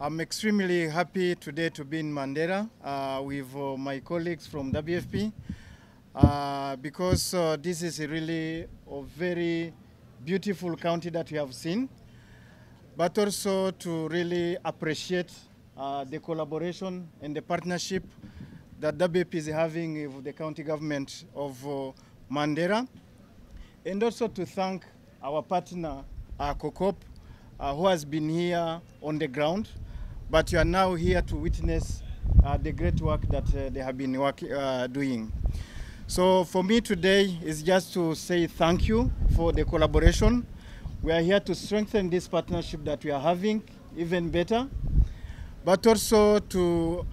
I'm extremely happy today to be in Mandera with my colleagues from WFP because this is really a very beautiful county that we have seen, but also to really appreciate the collaboration and the partnership that WFP is having with the county government of Mandera, and also to thank our partner, Cusub, who has been here on the ground, but you are now here to witness the great work that they have been doing. So for me today is just to say thank you for the collaboration. We are here to strengthen this partnership that we are having even better, but also to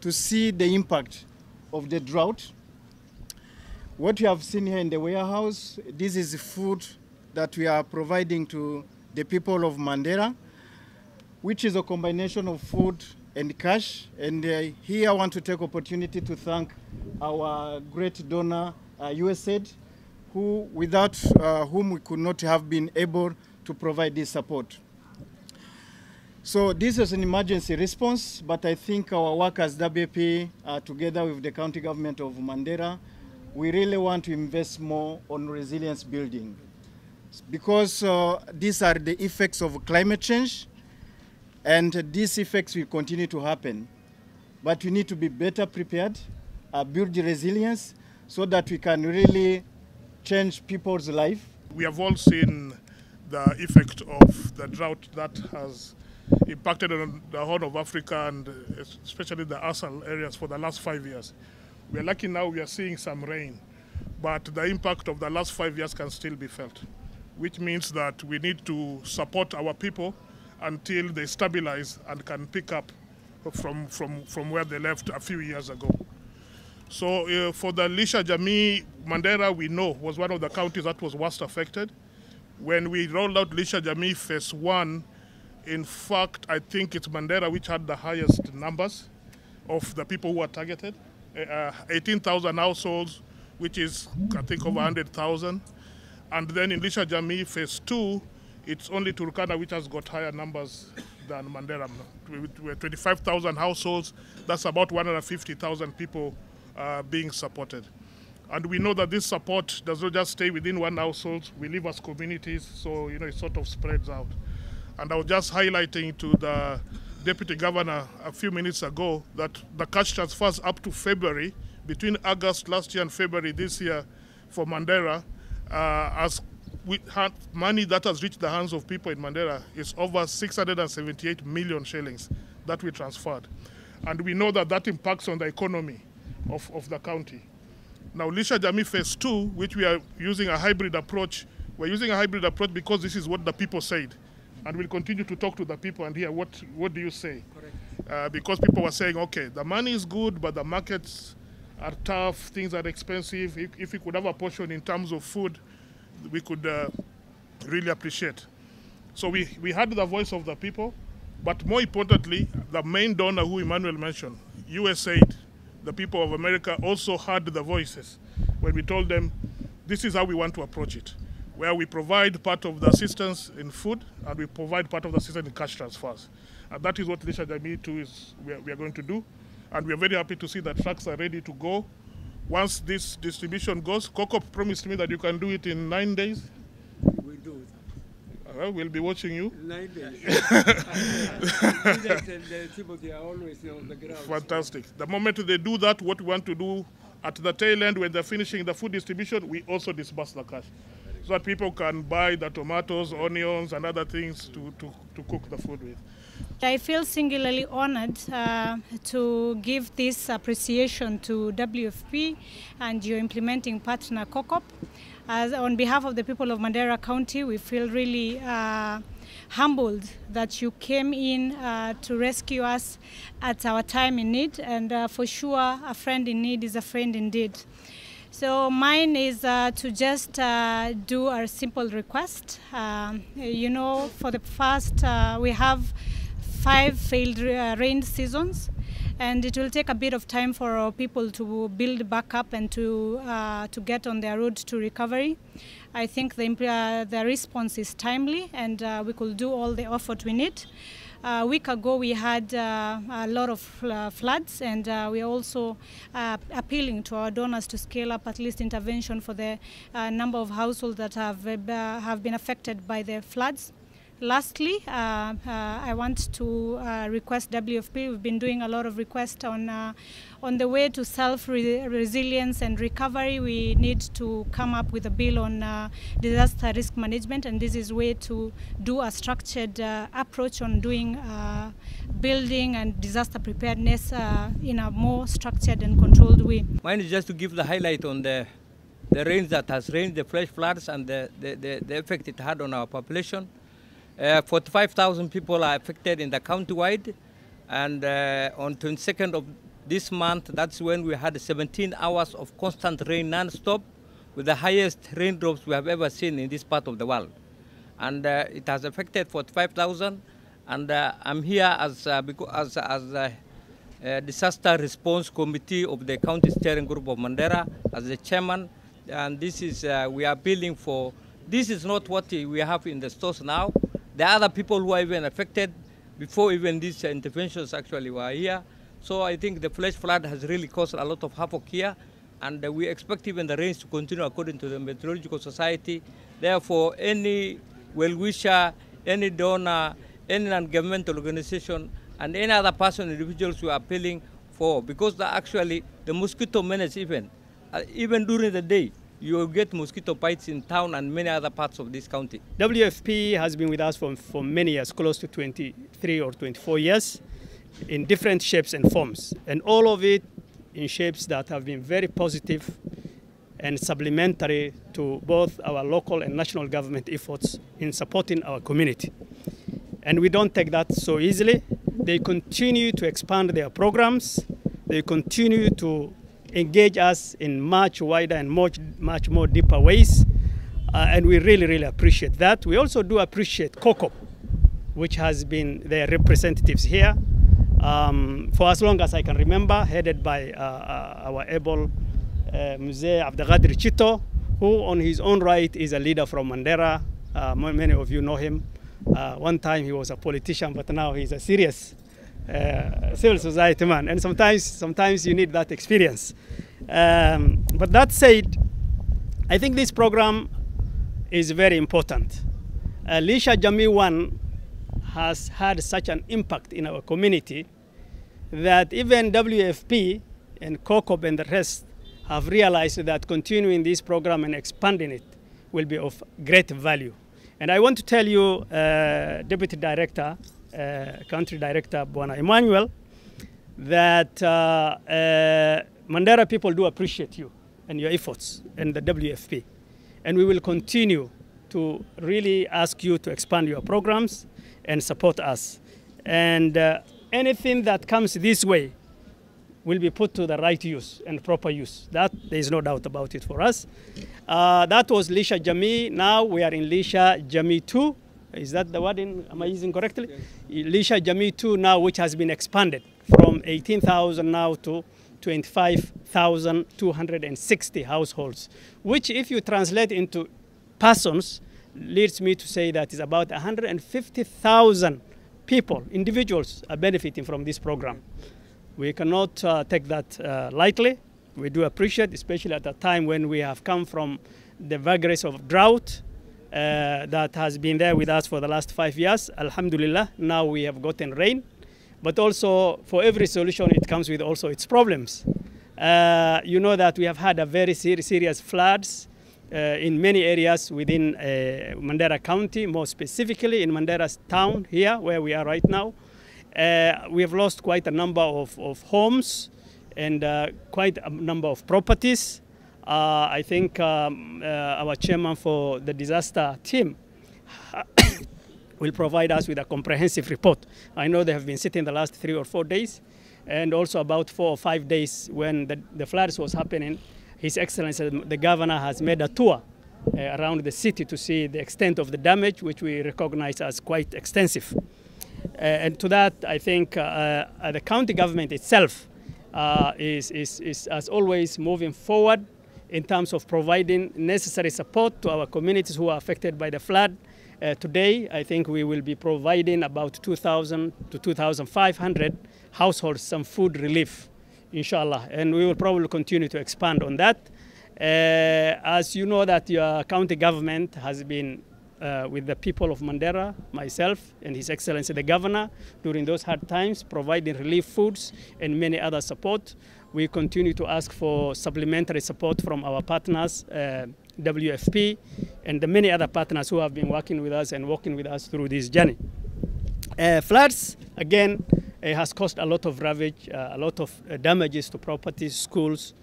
see the impact of the drought. What you have seen here in the warehouse, this is food that we are providing to the people of Mandera, which is a combination of food and cash. And here I want to take opportunity to thank our great donor, USAID, without whom we could not have been able to provide this support. So this is an emergency response, but I think our work as WFP, together with the county government of Mandera, we really want to invest more on resilience building, because these are the effects of climate change, and these effects will continue to happen. But we need to be better prepared, build the resilience, so that we can really change people's life. We have all seen the effect of the drought that has impacted on the Horn of Africa and especially the ASAL areas for the last 5 years. We are lucky now we are seeing some rain, but the impact of the last 5 years can still be felt, which means that we need to support our people until they stabilize and can pick up from where they left a few years ago. So for the Lisha Jamii, Mandera, we know, was one of the counties that was worst affected. When we rolled out Lisha Jamii phase 1, in fact, I think it's Mandera which had the highest numbers of the people who were targeted. 18,000 households, which is, I think, over 100,000. And then in Lisha Jamii phase 2, it's only Turkana which has got higher numbers than Mandera. We're 25,000 households. That's about 150,000 people being supported. And we know that this support does not just stay within one household. We live as communities, so it sort of spreads out. And I was just highlighting to the Deputy Governor a few minutes ago that the cash transfers up to February, between August last year and February this year for Mandera, as we had money that has reached the hands of people in Mandera is over 678 million shillings that we transferred. And we know that that impacts on the economy of the county. Now, Lisha Jamii phase 2, which we are using a hybrid approach, we're using a hybrid approach because this is what the people said. And we'll continue to talk to the people and hear what do you say? Because people were saying, okay, the money is good, but the markets are tough, things are expensive. If we could have a portion in terms of food, we could really appreciate. So we heard the voice of the people, but more importantly, the main donor who Emmanuel mentioned, USAID, the people of America, also heard the voices when we told them this is how we want to approach it, where we provide part of the assistance in food and we provide part of the assistance in cash transfers. And that is what Lisha Jamii 2 is we are going to do. And we are very happy to see that trucks are ready to go. Once this distribution goes, Cusub promised me that you can do it in 9 days. We'll do it. Well, we'll be watching you. 9 days. And Timothy are always on the ground. Fantastic. The moment they do that, what we want to do at the tail end, when they're finishing the food distribution, we also disburse the cash, so that people can buy the tomatoes, onions, and other things to cook the food with. I feel singularly honored to give this appreciation to WFP and your implementing partner, Cusub. As on behalf of the people of Mandera County, we feel really humbled that you came in to rescue us at our time in need, and for sure, a friend in need is a friend indeed. So mine is to just do a simple request. For the first, we have 5 failed rain seasons, and it will take a bit of time for our people to build back up and to get on their road to recovery. I think the response is timely, and we could do all the effort we need. A week ago, we had a lot of floods, and we are also appealing to our donors to scale up at least intervention for the number of households that have been affected by the floods. Lastly, I want to request WFP. We've been doing a lot of requests on the way to self-resilience and recovery. We need to come up with a bill on disaster risk management, and this is a way to do a structured approach on doing building and disaster preparedness in a more structured and controlled way. Mine is just to give the highlight on the rains that has rained, the flash floods, and the effect it had on our population. 45,000 people are affected in the county-wide, and on 22nd of this month, that's when we had 17 hours of constant rain non-stop, with the highest raindrops we have ever seen in this part of the world. And it has affected 45,000, and I'm here as a disaster response committee of the county steering group of Mandera as the chairman, and this is, we are appealing for, this is not what we have in the stores now. There are other people who are even affected before even these interventions actually were here. So I think the flash flood has really caused a lot of havoc here, and we expect even the rains to continue according to the Meteorological Society. Therefore, any well-wisher, any donor, any non-governmental organization, and any other person, individuals we are appealing for, because actually the mosquito menace even during the day, you will get mosquito bites in town and many other parts of this county. WFP has been with us for many years, close to 23 or 24 years, in different shapes and forms, and all of it in shapes that have been very positive and supplementary to both our local and national government efforts in supporting our community. And we don't take that so easily. They continue to expand their programs. They continue to engage us in much wider and much more deeper ways. And we really, really appreciate that. We also do appreciate Cusub, which has been their representatives here for as long as I can remember, headed by our able Mzee Abdelkader Chito, who on his own right is a leader from Mandera. Many of you know him. One time he was a politician, but now he's a serious civil society man, and sometimes you need that experience. But that said, I think this program is very important. Lisha Jamii 1 has had such an impact in our community that even WFP and Cusub and the rest have realized that continuing this program and expanding it will be of great value. And I want to tell you, Deputy Director, Country Director Bwana Emmanuel, that Mandera people do appreciate you and your efforts and the WFP. And we will continue to really ask you to expand your programs and support us. And anything that comes this way will be put to the right use and proper use. That there is no doubt about it for us. That was Lisha Jamii. Now we are in Lisha Jamii 2. Is that the word? Am I using correctly? Yes. Lisha Jamii 2 now, which has been expanded from 18,000 now to 25,260 households, which if you translate into persons, leads me to say that is about 150,000 people, individuals, are benefiting from this program. We cannot take that lightly. We do appreciate, especially at a time when we have come from the vagaries of drought that has been there with us for the last 5 years. Alhamdulillah, now we have gotten rain. But also, for every solution, it comes with also its problems. You know that we have had a very serious floods in many areas within Mandera County, more specifically in Mandera's town here, where we are right now. We have lost quite a number of homes and quite a number of properties. I think our chairman for the disaster team will provide us with a comprehensive report. I know they have been sitting the last 3 or 4 days, and also about 4 or 5 days when the floods was happening. His Excellency, the governor, has made a tour around the city to see the extent of the damage, which we recognize as quite extensive. And to that, I think the county government itself is as always moving forward in terms of providing necessary support to our communities who are affected by the flood, Today, I think we will be providing about 2,000 to 2,500 households some food relief, inshallah, and we will probably continue to expand on that. As you know that your county government has been with the people of Mandera, myself and His Excellency the Governor, during those hard times, providing relief foods and many other support. We continue to ask for supplementary support from our partners, WFP, and the many other partners who have been working with us and walking with us through this journey. Floods, again, has caused a lot of ravage, a lot of damages to properties, schools,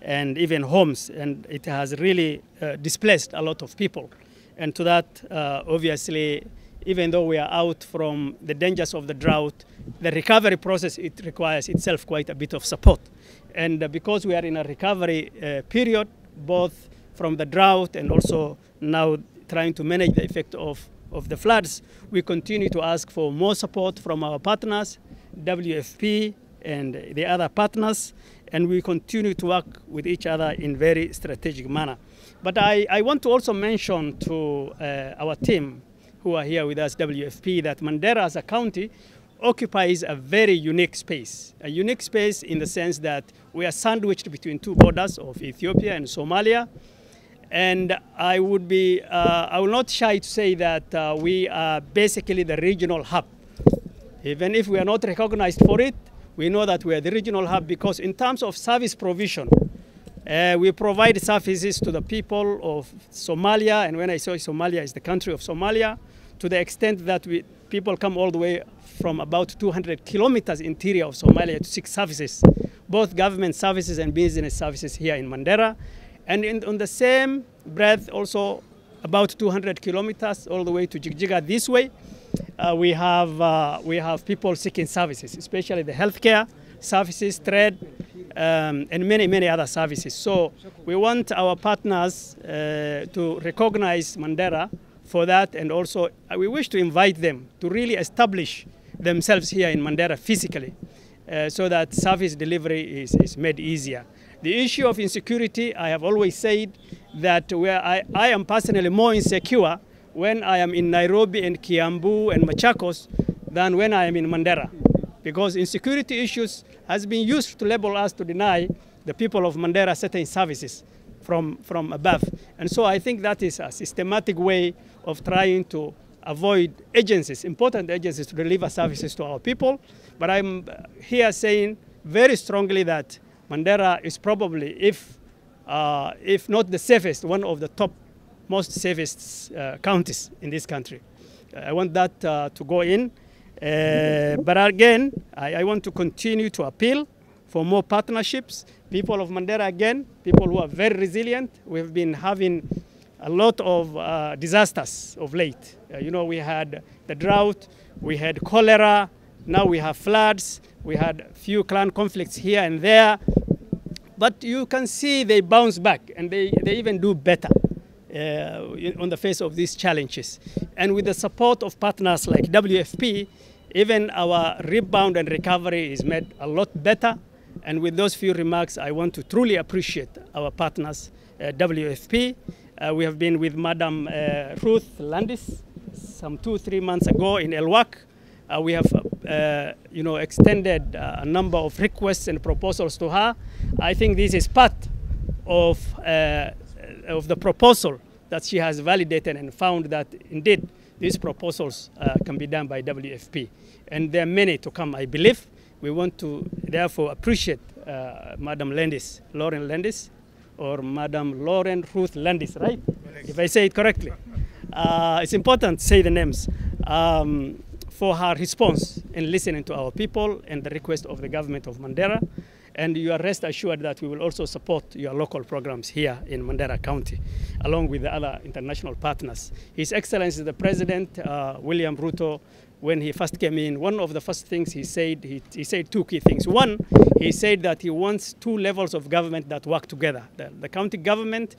and even homes, and it has really displaced a lot of people. And to that, obviously, even though we are out from the dangers of the drought, the recovery process, it requires itself quite a bit of support. And because we are in a recovery period, both from the drought and also now trying to manage the effect of the floods, we continue to ask for more support from our partners, WFP and the other partners, and we continue to work with each other in very strategic manner. But I want to also mention to our team who are here with us, WFP, that Mandera as a county occupies a very unique space. A unique space in the sense that we are sandwiched between two borders of Ethiopia and Somalia. And I will not shy to say that we are basically the regional hub. Even if we are not recognized for it, we know that we are the regional hub because in terms of service provision, we provide services to the people of Somalia, and when I say Somalia, it's the country of Somalia, to the extent that people come all the way from about 200 kilometers interior of Somalia to seek services, both government services and business services here in Mandera. And on the same breath, also about 200 kilometers all the way to Jigjiga this way, we have people seeking services, especially the healthcare services, trade, and many other services. So we want our partners to recognize Mandera for that, and also we wish to invite them to really establish themselves here in Mandera physically so that service delivery is made easier. The issue of insecurity, I have always said that I am personally more insecure when I am in Nairobi and Kiambu and Machakos than when I am in Mandera, because insecurity issues has been used to label us to deny the people of Mandera certain services from above. And so I think that is a systematic way of trying to avoid agencies, important agencies, to deliver services to our people. But I'm here saying very strongly that Mandera is probably, if not the safest, one of the top most safest counties in this country. I want that to go in. But again, I want to continue to appeal for more partnerships. People of Mandera, again, people who are very resilient. We've been having a lot of disasters of late. You know, we had the drought, we had cholera, now we have floods, we had a few clan conflicts here and there. But you can see they bounce back and they even do better on the face of these challenges. And with the support of partners like WFP, even our rebound and recovery is made a lot better. And with those few remarks, I want to truly appreciate our partners, WFP. We have been with Madam Ruth Landis some 2-3 months ago in Elwak. We have extended a number of requests and proposals to her. I think this is part of the proposal that she has validated and found that indeed these proposals can be done by WFP. And there are many to come, I believe. We want to therefore appreciate Madam Landis, Lauren Landis, or Madam Lauren Ruth Landis, right? If I say it correctly. It's important to say the names. For her response in listening to our people and the request of the government of Mandera. And you are rest assured that we will also support your local programs here in Mandera County, along with the other international partners. His Excellency the President, William Ruto, when he first came in, one of the first things he said, he said two key things. One, he said that he wants two levels of government that work together, the county government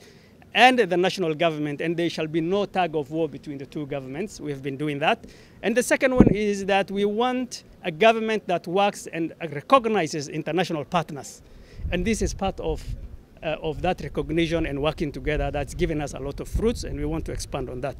and the national government, and there shall be no tug of war between the two governments. We have been doing that. And the second one is that we want a government that works and recognizes international partners. And this is part of that recognition and working together that's given us a lot of fruits, and we want to expand on that.